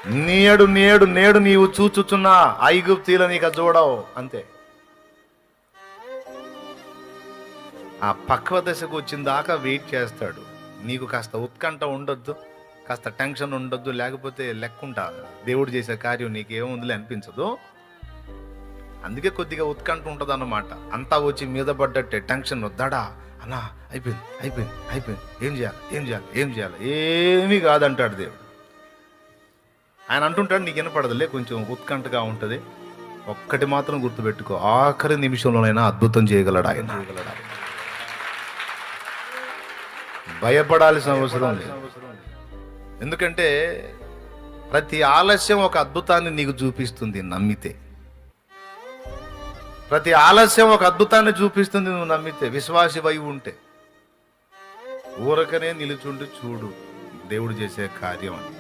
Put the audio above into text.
నేడు నేడు నేడు నీవు చూచుచున్నా ఐగుప్తీల నీకు చూడవు అంతే. ఆ పక్వ దశకు వచ్చిన దాకా వెయిట్ చేస్తాడు. నీకు కాస్త ఉత్కంఠ ఉండొద్దు, కాస్త టెన్షన్ ఉండొద్దు, లేకపోతే లెక్కుంటా దేవుడు చేసే కార్యం నీకేముందిలే అనిపించదు. అందుకే కొద్దిగా ఉత్కంఠ ఉంటుంది అన్నమాట. అంతా వచ్చి మీద పడ్డట్టే టెన్షన్ వద్దాడా అన్నా, అయిపోయింది అయిపోయింది అయిపోయింది, ఏం చేయాలి ఏం చేయాలి ఏం చేయాలి, ఏమీ కాదంటాడు దేవుడు. ఆయన అంటుంటాడు నీకు వినపడదులే, కొంచెం ఉత్కంఠగా ఉంటుంది. ఒక్కటి మాత్రం గుర్తుపెట్టుకో, ఆఖరి నిమిషంలోనైనా అద్భుతం చేయగలడు ఆయన. భయపడాల్సిన అవసరం లేదు. ఎందుకంటే ప్రతి ఆలస్యం ఒక అద్భుతాన్ని నీకు చూపిస్తుంది నమ్మితే. ప్రతి ఆలస్యం ఒక అద్భుతాన్ని చూపిస్తుంది నువ్వు నమ్మితే, విశ్వాసివై ఉంటే. ఊరకనే నిలుచుండి చూడు దేవుడు చేసే కార్యం అని.